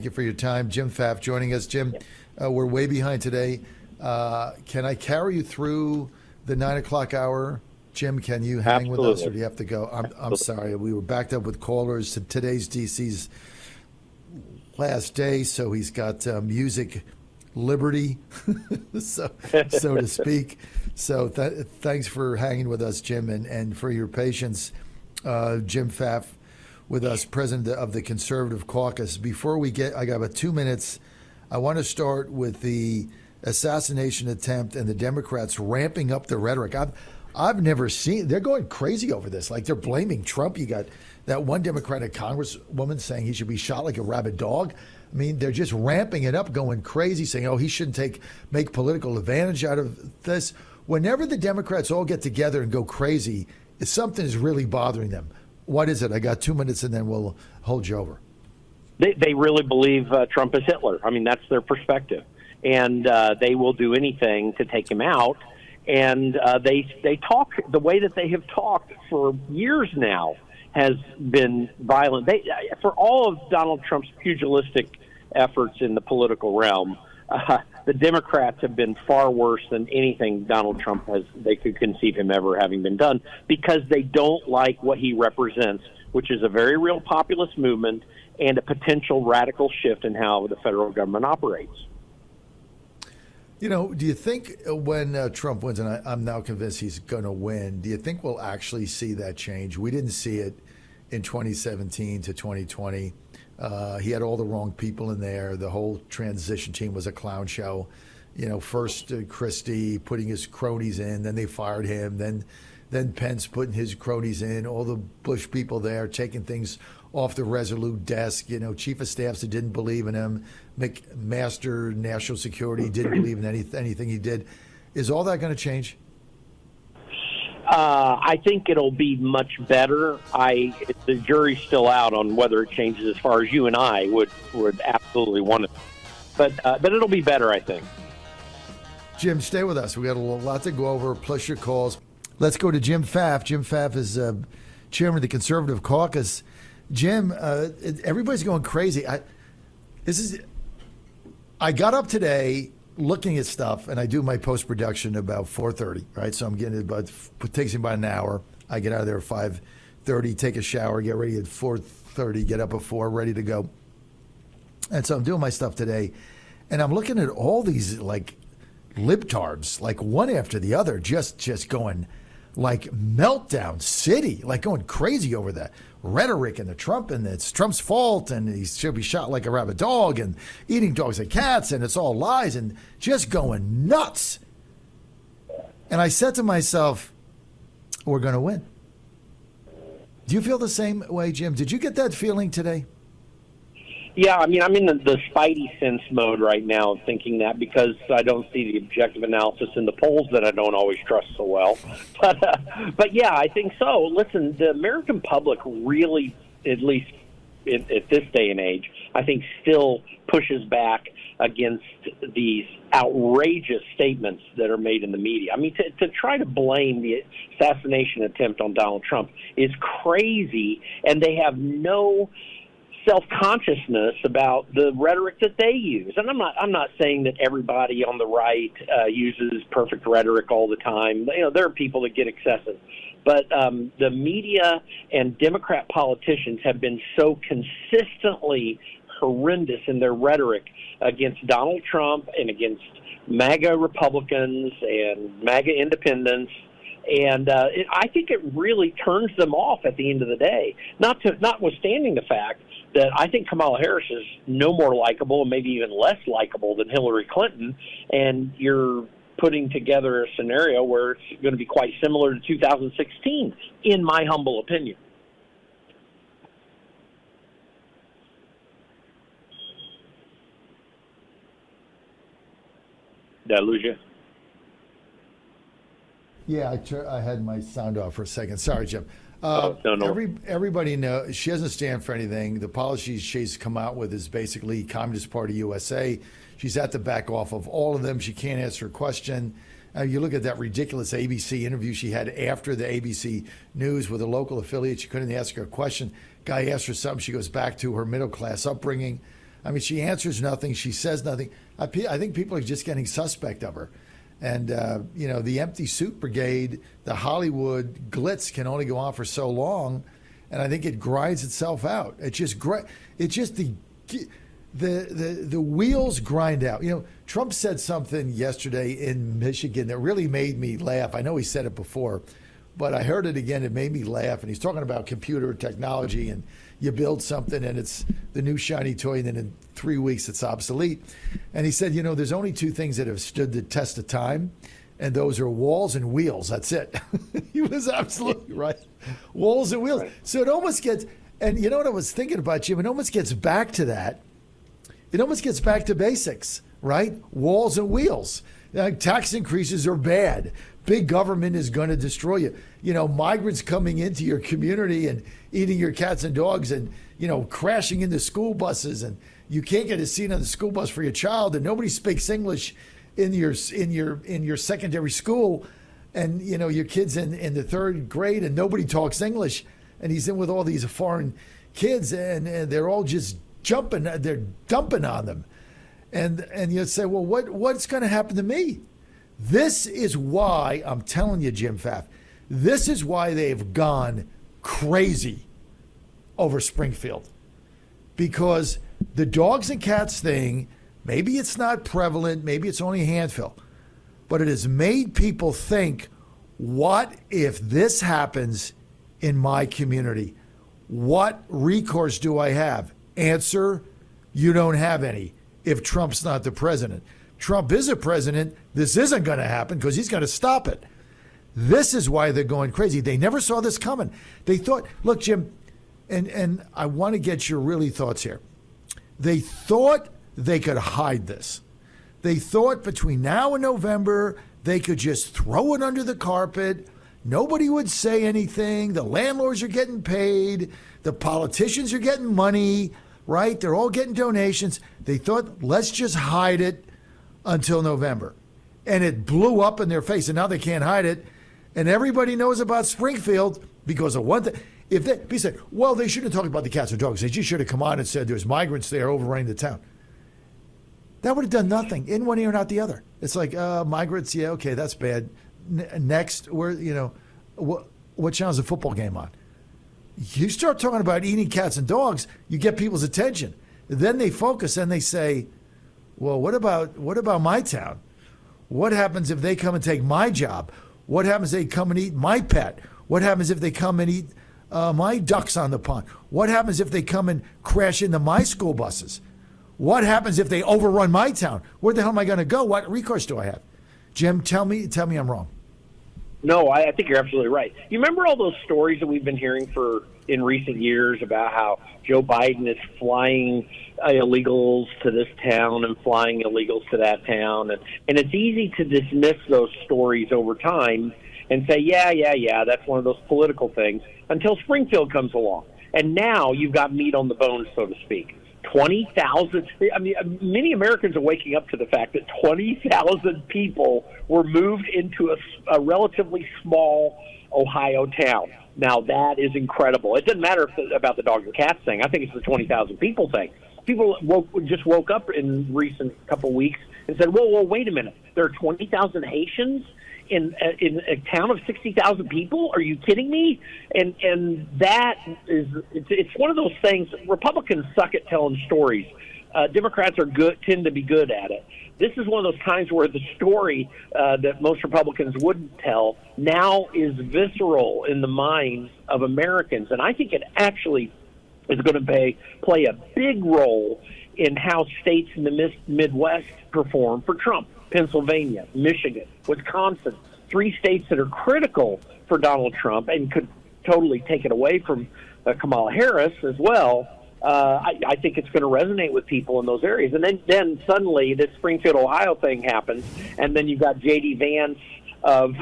Thank you for your time. Jim Pfaff joining us. Jim, we're way behind today. Can I carry you through the 9 o'clock hour? Jim, can you hang with us, or do you have to go? I'm sorry. We were backed up with callers. Today's DC's last day, so he's got music liberty, so to speak. So thanks for hanging with us, Jim, and for your patience. Jim Pfaff with us, president of the Conservative Caucus. Before we I got about 2 minutes. I want to start with the assassination attempt and the Democrats ramping up the rhetoric. I've never seen, they're going crazy over this. Like, they're blaming Trump. You got that one Democratic congresswoman saying he should be shot like a rabid dog. I mean, they're just ramping it up, going crazy, saying, oh, he shouldn't make political advantage out of this. Whenever the Democrats all get together and go crazy, something is really bothering them. What is it? I got 2 minutes, and then we'll hold you over. They really believe Trump is Hitler. I mean, that's their perspective. And they will do anything to take him out. And they talk, the way that they have talked for years now has been violent. For all of Donald Trump's pugilistic efforts in the political realm, the Democrats have been far worse than anything Donald Trump they could conceive him ever having been done, because they don't like what he represents, which is a very real populist movement and a potential radical shift in how the federal government operates. You know, do you think when Trump wins, and I'm now convinced he's going to win, do you think we'll actually see that change? We didn't see it in 2017 to 2020. He had all the wrong people in there. The whole transition team was a clown show. You know, first Christie putting his cronies in, then they fired him, then Pence putting his cronies in, all the Bush people there taking things off the Resolute desk, you know, chief of staffs that didn't believe in him, McMaster, national security, didn't believe in anything he did. Is all that going to change? I think it'll be much better. The jury's still out on whether it changes as far as you and I would absolutely want it. But it'll be better, I think. Jim, stay with us. We got a lot to go over, plus your calls. Let's go to Jim Pfaff. Jim Pfaff is chairman of the Conservative Caucus. Jim, everybody's going crazy. I got up today looking at stuff, and I do my post-production about 4:30, right? So I'm getting it takes me about an hour. I get out of there at 5:30, take a shower, get ready at 4:30, get up at 4, ready to go. And so I'm doing my stuff today, and I'm looking at all these, like, libtards, like one after the other, just going like meltdown city, like going crazy over that rhetoric and the Trump, and it's Trump's fault, and he should be shot like a rabid dog, and eating dogs and cats, and it's all lies, and just going nuts. And I said to myself, we're going to win. Do you feel the same way, Jim? Did you get that feeling today? Yeah, I mean, I'm in the spidey sense mode right now, thinking that, because I don't see the objective analysis in the polls that I don't always trust so well. But yeah, I think so. Listen, the American public really, at least at this day and age, I think still pushes back against these outrageous statements that are made in the media. I mean, to try to blame the assassination attempt on Donald Trump is crazy, and they have no self-consciousness about the rhetoric that they use. And I'm not saying that everybody on the right uses perfect rhetoric all the time. You know, there are people that get excessive. But the media and Democrat politicians have been so consistently horrendous in their rhetoric against Donald Trump and against MAGA Republicans and MAGA independents. And I think it really turns them off at the end of the day, notwithstanding the fact that I think Kamala Harris is no more likable and maybe even less likable than Hillary Clinton, and you're putting together a scenario where it's going to be quite similar to 2016, in my humble opinion. Did I lose you? Yeah, I had my sound off for a second. Sorry, Jim. No. Everybody knows she doesn't stand for anything. The policies she's come out with is basically Communist Party USA. She's had to back off of all of them. She can't answer a question. You look at that ridiculous ABC interview she had after the ABC News with a local affiliate. She couldn't ask her a question. Guy asked her something. She goes back to her middle class upbringing. I mean, she answers nothing. She says nothing. I think people are just getting suspect of her. And, the empty suit brigade, the Hollywood glitz can only go on for so long. And I think it grinds itself out. It's just the wheels grind out. Trump said something yesterday in Michigan that really made me laugh. I know he said it before, but I heard it again. It made me laugh. And he's talking about computer technology, and you build something and it's the new shiny toy, and then in 3 weeks it's obsolete. And he said, there's only two things that have stood the test of time, and those are walls and wheels. That's it. He was absolutely right. Walls and wheels. Right. So it almost gets, and you know what I was thinking about, Jim? It almost gets back to that. It almost gets back to basics, right? Walls and wheels. Tax increases are bad. Big government is going to destroy you. Migrants coming into your community and eating your cats and dogs, and crashing into school buses, and you can't get a seat on the school bus for your child, and nobody speaks English in your secondary school, and your kid's in the third grade and nobody talks English, and he's in with all these foreign kids, and they're all just jumping, they're dumping on them, and you say, well, what's going to happen to me? This is why I'm telling you, Jim Pfaff, this is why they've gone crazy over Springfield, because the dogs and cats thing, maybe it's not prevalent, maybe it's only a handful, but it has made people think, what if this happens in my community? What recourse do I have? Answer, you don't have any if Trump's not the president. Trump is a president. This isn't going to happen because he's going to stop it. This is why they're going crazy. They never saw this coming. They thought, look, Jim, and I want to get your really thoughts here. They thought they could hide this. They thought between now and November, they could just throw it under the carpet. Nobody would say anything. The landlords are getting paid. The politicians are getting money, right? They're all getting donations. They thought, let's just hide it until November. And it blew up in their face, and now they can't hide it. And everybody knows about Springfield because of one thing. If they said, well, they shouldn't have talked about the cats and dogs. They just should have come on and said there's migrants there overrunning the town. That would have done nothing, in one ear and out the other. It's like, migrants, yeah, okay, that's bad. Next, what channel is the football game on? You start talking about eating cats and dogs, you get people's attention. Then they focus and they say, well, what about my town? What happens if they come and take my job? What happens if they come and eat my pet? What happens if they come and eat my ducks on the pond? What happens if they come and crash into my school buses? What happens if they overrun my town? Where the hell am I going to go? What recourse do I have? Jim, tell me I'm wrong. No, I think you're absolutely right. You remember all those stories that we've been hearing in recent years about how Joe Biden is flying illegals to this town and flying illegals to that town, and it's easy to dismiss those stories over time and say, yeah, that's one of those political things, until Springfield comes along, and now you've got meat on the bone, so to speak. 20,000. I mean, many Americans are waking up to the fact that 20,000 people were moved into a relatively small Ohio town. Now, that is incredible. It doesn't matter about the dogs and cats thing. I think it's the 20,000 people thing. People just woke up in recent couple weeks and said, whoa, wait a minute. There are 20,000 Haitians in a town of 60,000 people? Are you kidding me? And that is, it's one of those things. Republicans suck at telling stories. Democrats tend to be good at it. This is one of those times where the story that most Republicans wouldn't tell now is visceral in the minds of Americans. And I think it actually is going to play a big role in how states in the Midwest perform for Trump. Pennsylvania, Michigan, Wisconsin, 3 states that are critical for Donald Trump and could totally take it away from Kamala Harris as well. I think it's going to resonate with people in those areas. And then suddenly this Springfield, Ohio thing happens, and then you've got J.D. Vance of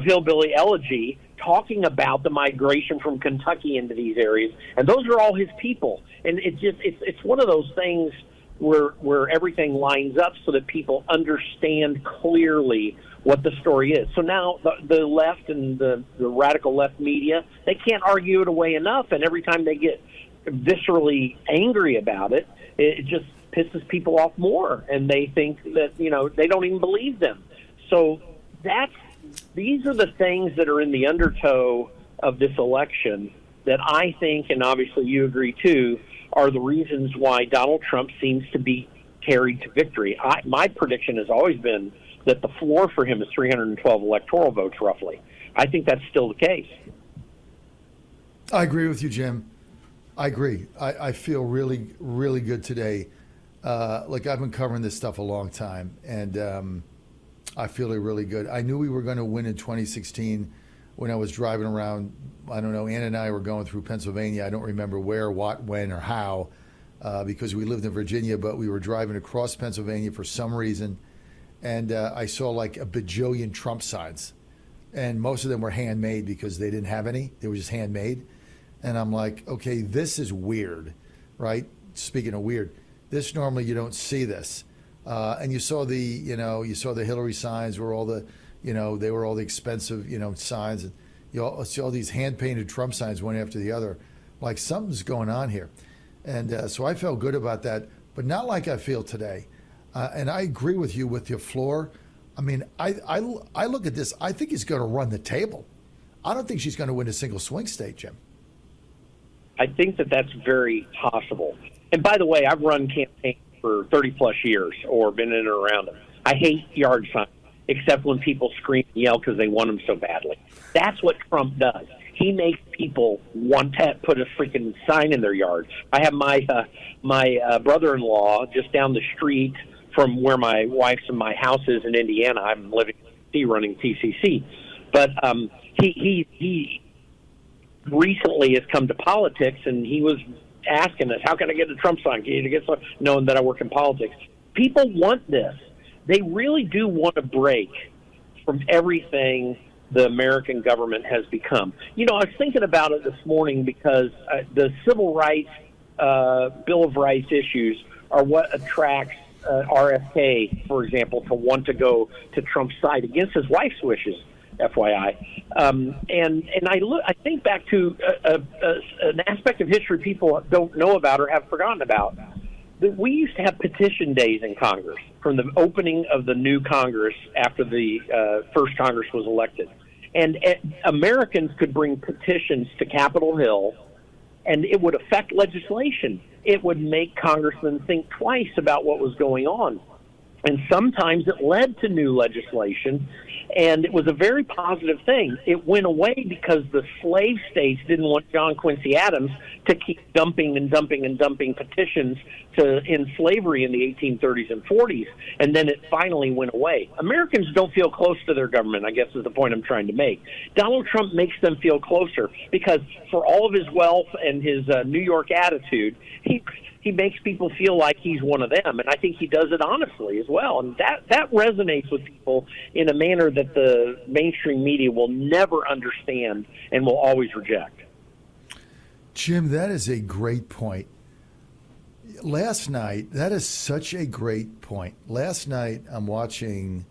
Hillbilly Elegy talking about the migration from Kentucky into these areas, and those are all his people. And it's one of those things where everything lines up so that people understand clearly what the story is. So now the left and the radical left media, they can't argue it away enough, and every time they get viscerally angry about it, it just pisses people off more, and they think that, they don't even believe them. So these are the things that are in the undertow of this election that I think, and obviously you agree too, are the reasons why Donald Trump seems to be carried to victory. My prediction has always been that the floor for him is 312 electoral votes, roughly. I think that's still the case. I agree with you, Jim. I agree. I feel really, really good today. Look, I've been covering this stuff a long time, and I feel really good. I knew we were going to win in 2016 when I was driving around. I don't know, Ann and I were going through Pennsylvania. I don't remember where, what, when, or how, because we lived in Virginia, but we were driving across Pennsylvania for some reason, and I saw like a bajillion Trump signs, and most of them were handmade because they didn't have any. They were just handmade. And I'm like, okay, this is weird, right? Speaking of weird, this normally you don't see this. And you saw the Hillary signs were all the, they were all the expensive, signs. And you see all these hand-painted Trump signs one after the other. Like something's going on here. And so I felt good about that, but not like I feel today. And I agree with you with your floor. I mean, I look at this. I think he's going to run the table. I don't think she's going to win a single swing state, Jim. I think that that's very possible. And by the way, I've run campaigns for 30-plus years or been in and around them. I hate yard signs, except when people scream and yell because they want them so badly. That's what Trump does. He makes people want to put a freaking sign in their yard. I have my brother-in-law just down the street from where my wife's and my house is in Indiana. I'm living running TCC. But he recently has come to politics, and he was asking us, how can I get a Trump sign? Can you get some? Knowing that I work in politics. People want this. They really do want a break from everything the American government has become. I was thinking about it this morning because the civil rights, Bill of Rights issues are what attracts RFK, for example, to want to go to Trump's side against his wife's wishes. FYI, and I think back to an aspect of history people don't know about or have forgotten about. That we used to have petition days in Congress from the opening of the new Congress after the first Congress was elected, and Americans could bring petitions to Capitol Hill, and it would affect legislation. It would make congressmen think twice about what was going on. And sometimes it led to new legislation, and it was a very positive thing. It went away because the slave states didn't want John Quincy Adams to keep dumping petitions to end slavery in the 1830s and 40s, and then it finally went away. Americans don't feel close to their government, I guess is the point I'm trying to make. Donald Trump makes them feel closer because for all of his wealth and his New York attitude, he makes people feel like he's one of them, and I think he does it honestly as well. And that resonates with people in a manner that the mainstream media will never understand and will always reject. Jim, that is a great point. Last night, that is such a great point. Last night, I'm watching,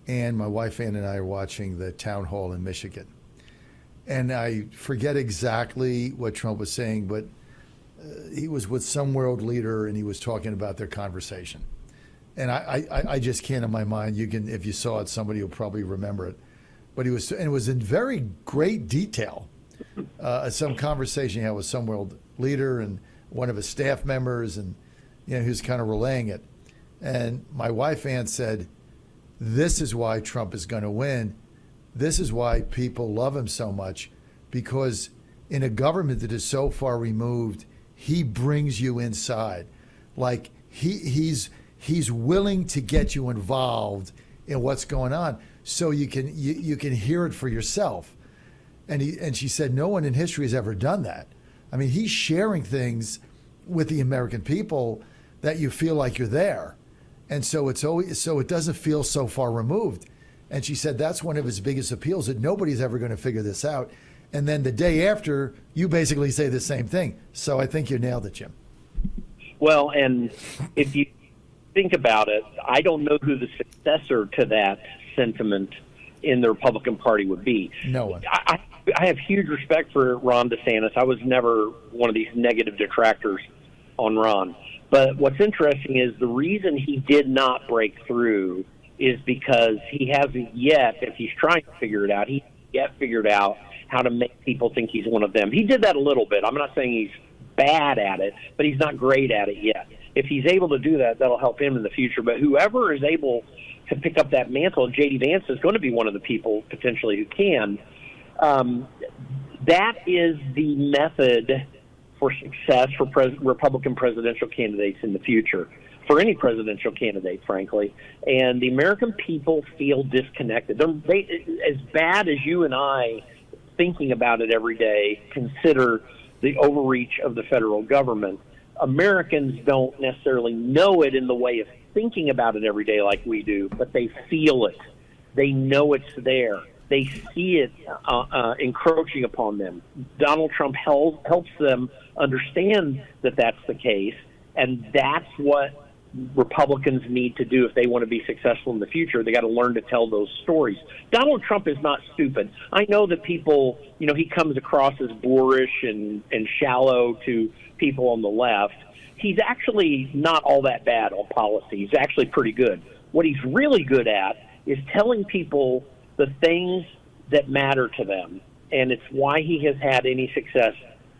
and my wife Ann and I are watching the town hall in Michigan. And I forget exactly what Trump was saying, but he was with some world leader, and he was talking about their conversation. And I just can't in my mind. You can, if you saw it, somebody will probably remember it. But it was in very great detail. Some conversation he had with some world leader and one of his staff members, and he was kind of relaying it. And my wife Ann said, "This is why Trump is going to win. This is why people love him so much, because in a government that is so far removed, he brings you inside. Like he's willing to get you involved in what's going on, so you can hear it for yourself." And she said, no one in history has ever done that. I mean, he's sharing things with the American people that you feel like you're there, and so it doesn't feel so far removed. And she said that's one of his biggest appeals, that nobody's ever going to figure this out. And then the day after, you basically say the same thing. So I think you nailed it, Jim. Well, and if you think about it, I don't know who the successor to that sentiment in the Republican Party would be. No one. I have huge respect for Ron DeSantis. I was never one of these negative detractors on Ron. But what's interesting is the reason he did not break through is because he hasn't yet, if he's trying to figure it out, he hasn't yet figured out how to make people think he's one of them. He did that a little bit. I'm not saying he's bad at it, but he's not great at it yet. If he's able to do that, that'll help him in the future. But whoever is able to pick up that mantle, J.D. Vance is going to be one of the people potentially who can. That is the method for success for Republican presidential candidates in the future, for any presidential candidate, frankly. And the American people feel disconnected. As bad as you and I, thinking about it every day, consider the overreach of the federal government, Americans don't necessarily know it in the way of thinking about it every day like we do, but they feel it. They know it's there. They see it encroaching upon them. Donald Trump helps them understand that that's the case, and that's what Republicans need to do if they want to be successful in the future. They got to learn to tell those stories. Donald Trump is not stupid. I know that people, he comes across as boorish and shallow to people on the left. He's actually not all that bad on policy. He's actually pretty good. What he's really good at is telling people the things that matter to them, and it's why he has had any success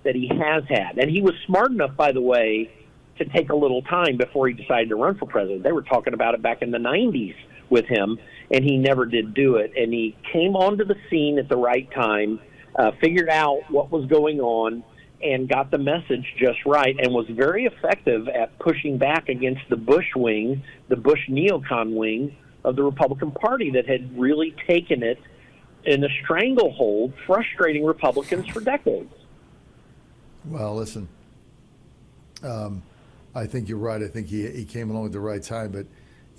that he has had. And he was smart enough, by the way, to take a little time before he decided to run for president. They were talking about it back in the 90s with him, and he never did do it. And he came onto the scene at the right time, figured out what was going on, and got the message just right, and was very effective at pushing back against the Bush wing, the Bush neocon wing of the Republican Party that had really taken it in a stranglehold, frustrating Republicans for decades. Well, listen, I think you're right. I think he came along at the right time. But,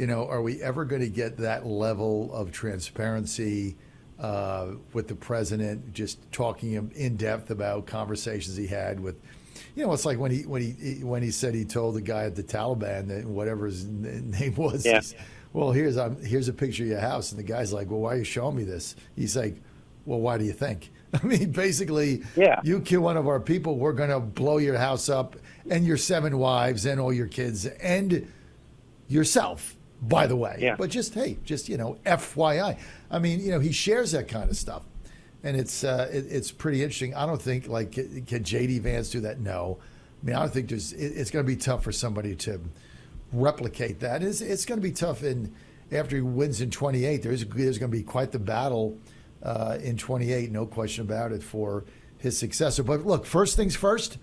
are we ever going to get that level of transparency with the president, just talking in depth about conversations he had with, it's like when he said he told the guy at the Taliban that whatever his name was. Yeah. Well, here's a picture of your house, and the guy's like, well, why are you showing me this? He's like, well, why do you think? I mean, basically, you kill one of our people, we're going to blow your house up and your 7 wives and all your kids and yourself, by the way. Yeah. But just FYI. I mean, he shares that kind of stuff. And it's pretty interesting. I don't think, can J.D. Vance do that? No. I mean, I don't think it's going to be tough for somebody to replicate that. It's going to be tough after he wins in 28. There's going to be quite the battle in 28, no question about it, for his successor. But look, first things first.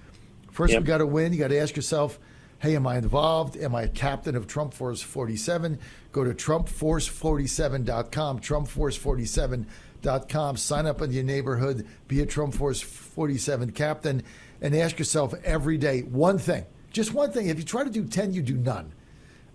First, we got to win. You got to ask yourself, hey, am I involved? Am I a captain of Trump Force 47? Go to TrumpForce47.com, TrumpForce47.com. Sign up in your neighborhood, be a Trump Force 47 captain, and ask yourself every day one thing. Just one thing. If you try to do 10, you do none.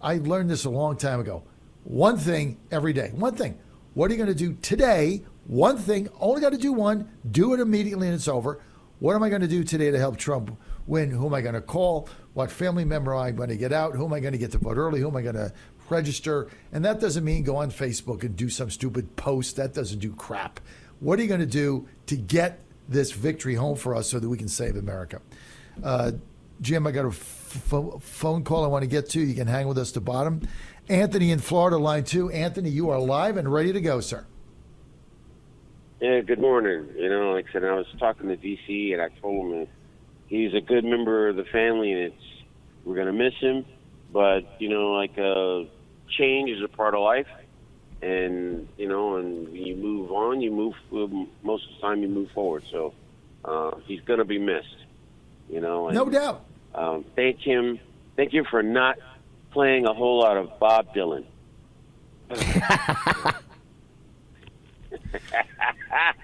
I learned this a long time ago. One thing every day. One thing. What are you going to do today? One thing. Only got to do one. Do it immediately and it's over. What am I going to do today to help Trump win? Who am I going to call? What family member am I going to get out? Who am I going to get to vote early? Who am I going to register? And that doesn't mean go on Facebook and do some stupid post. That doesn't do crap. What are you going to do to get this victory home for us so that we can save America? Jim, I got a phone call I want to get to. You can hang with us to bottom. Anthony in Florida, line 2. Anthony, you are live and ready to go, sir. Yeah, good morning. Like I said, I was talking to DC, and I told him he's a good member of the family, and we're going to miss him. But, change is a part of life. And, and when you move on, most of the time you move forward. So he's going to be missed. And, no doubt. Thank him for not playing a whole lot of Bob Dylan.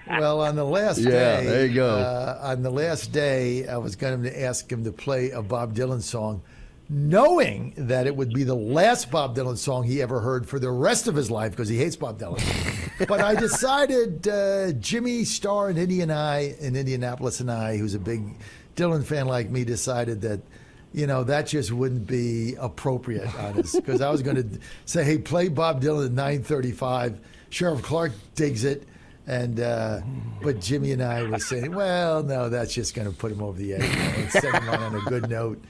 Well, on the last day, there you go. On the last day, I was going to ask him to play a Bob Dylan song, knowing that it would be the last Bob Dylan song he ever heard for the rest of his life because he hates Bob Dylan. But I decided Jimmy Starr in Indianapolis and I, who's a big Dylan fan like me, decided that, that just wouldn't be appropriate on us because I was going to say, hey, play Bob Dylan at 9:35. Sheriff Clark digs it. And but Jimmy and I were saying, well, no, that's just going to put him over the edge and send him on a good note.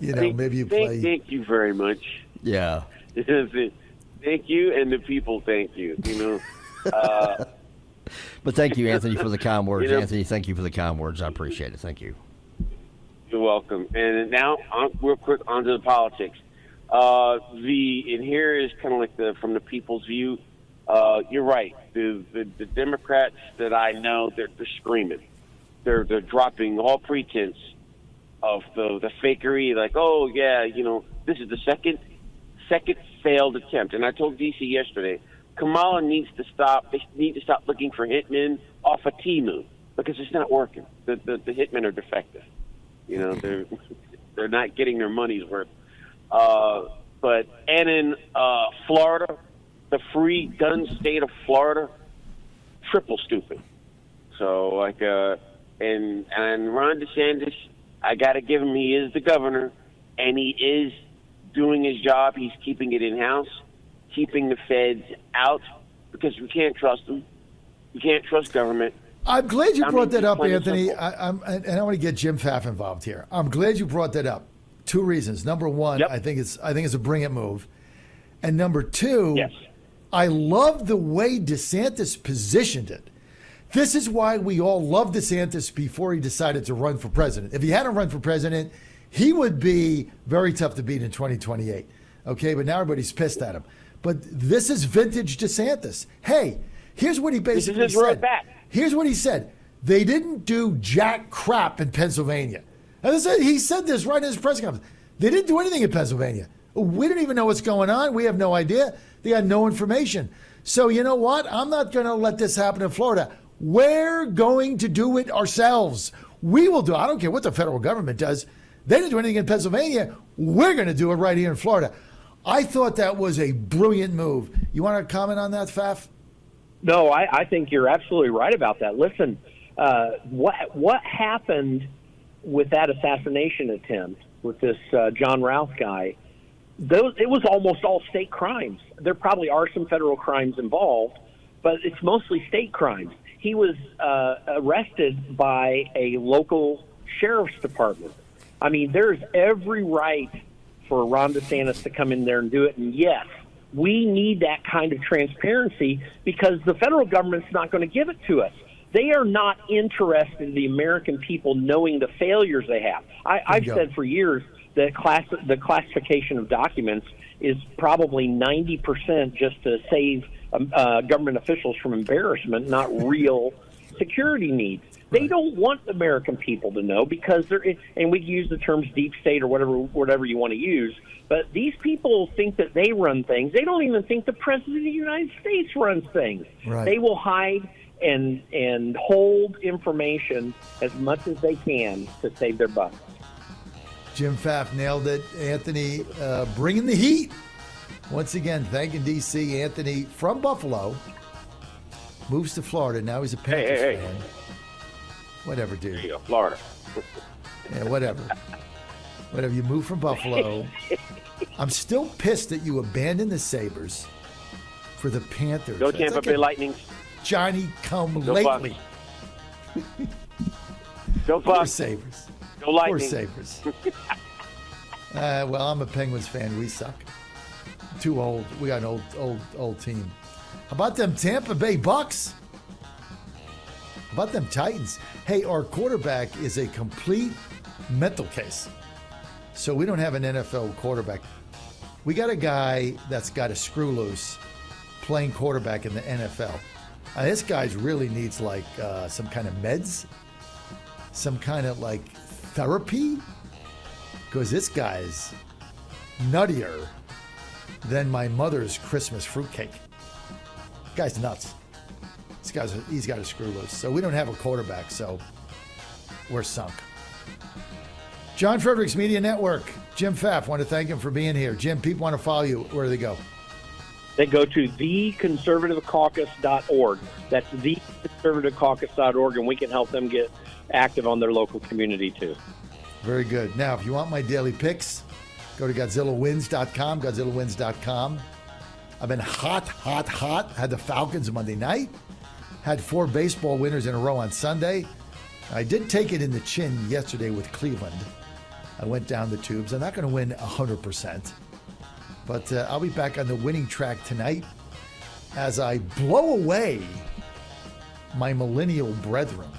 Maybe you play. Thank you very much. Yeah. Thank you, and the people thank you. But thank you, Anthony, for the kind words. Anthony, thank you for the kind words. I appreciate it. Thank you. You're welcome. And now, real quick, onto the politics. And here is kind of like from the people's view. You're right. The Democrats that I know, they're screaming. They're dropping all pretense of the fakery. Like, oh yeah, this is the second failed attempt. And I told DC yesterday, Kamala needs to stop. They need to stop looking for hitmen off of Temu because it's not working. The hitmen are defective. They're not getting their money's worth. And in Florida, the free gun state of Florida, triple stupid. So and Ron DeSantis, I got to give him, he is the governor, and he is doing his job. He's keeping it in house, keeping the feds out because we can't trust them. We can't trust government. I'm glad you brought that up, Anthony. I want to get Jim Pfaff involved here. I'm glad you brought that up. Two reasons. Number one, I think it's a brilliant move, and number two, yes. I love the way DeSantis positioned it. This is why we all loved DeSantis before he decided to run for president. If he hadn't run for president, he would be very tough to beat in 2028. Okay, but now everybody's pissed at him. But this is vintage DeSantis. Hey, here's what he basically said. Here's what he said. They didn't do jack crap in Pennsylvania. And he said this right in his press conference. They didn't do anything in Pennsylvania. We don't even know what's going on. We have no idea. They had no information. So you know what? I'm not going to let this happen in Florida. We're going to do it ourselves. We will do it. I don't care what the federal government does. They didn't do anything in Pennsylvania. We're going to do it right here in Florida. I thought that was a brilliant move. You want to comment on that, Pfaff? No, I think you're absolutely right about that. Listen, what happened with that assassination attempt with this John Rouse guy? It was almost all state crimes. There probably are some federal crimes involved, but it's mostly state crimes. He was arrested by a local sheriff's department. I mean, there's every right for Ron DeSantis to come in there and do it. And yes, we need that kind of transparency because the federal government's not going to give it to us. They are not interested in the American people knowing the failures they have. I've said for years that the classification of documents is probably 90% just to save government officials from embarrassment, not real security needs. They don't want the American people to know because and we use the terms deep state or whatever you want to use, but these people think that they run things. They don't even think the President of the United States runs things. Right. They will hide and hold information as much as they can to save their bucks. Jim Pfaff nailed it. Anthony bringing the heat. Once again, thanking DC. Anthony from Buffalo moves to Florida. Now he's a Panthers fan. Whatever, dude. There you go, Florida. Yeah, whatever. Whatever. You move from Buffalo. I'm still pissed that you abandoned the Sabres for the Panthers. Go Tampa Bay Lightning. Johnny come lately. Go Poor Bucks. Sabres. Go Lightning. Poor Sabres. Well, I'm a Penguins fan. We suck. Too old. We got an old team. How about them Tampa Bay Bucks? How about them Titans? Hey, our quarterback is a complete mental case. So we don't have an NFL quarterback. We got a guy that's got a screw loose playing quarterback in the NFL. This guy really needs like some kind of meds, some kind of like therapy, because this guy's nuttier than my mother's Christmas fruitcake. Guy's nuts. He's got a screw loose. So we don't have a quarterback, so we're sunk. John Fredericks Media Network. Jim Pfaff, want to thank him for being here. Jim, people want to follow you. Where do they go? They go to theconservativecaucus.org. That's theconservativecaucus.org, and we can help them get active on their local community, too. Very good. Now, if you want my daily picks, go to GodzillaWins.com, GodzillaWins.com. I've been hot. Had the Falcons Monday night. Had 4 baseball winners in a row on Sunday. I did take it in the chin yesterday with Cleveland. I went down the tubes. I'm not going to win 100%, but I'll be back on the winning track tonight as I blow away my millennial brethren.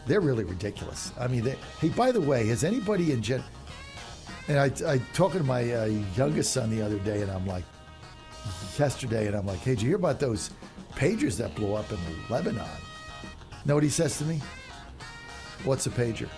They're really ridiculous. I mean, hey, by the way, has anybody and I talking to my youngest son the other day, and I'm like, yesterday, and I'm like, hey, did you hear about those pagers that blew up in Lebanon? Know what he says to me? What's a pager?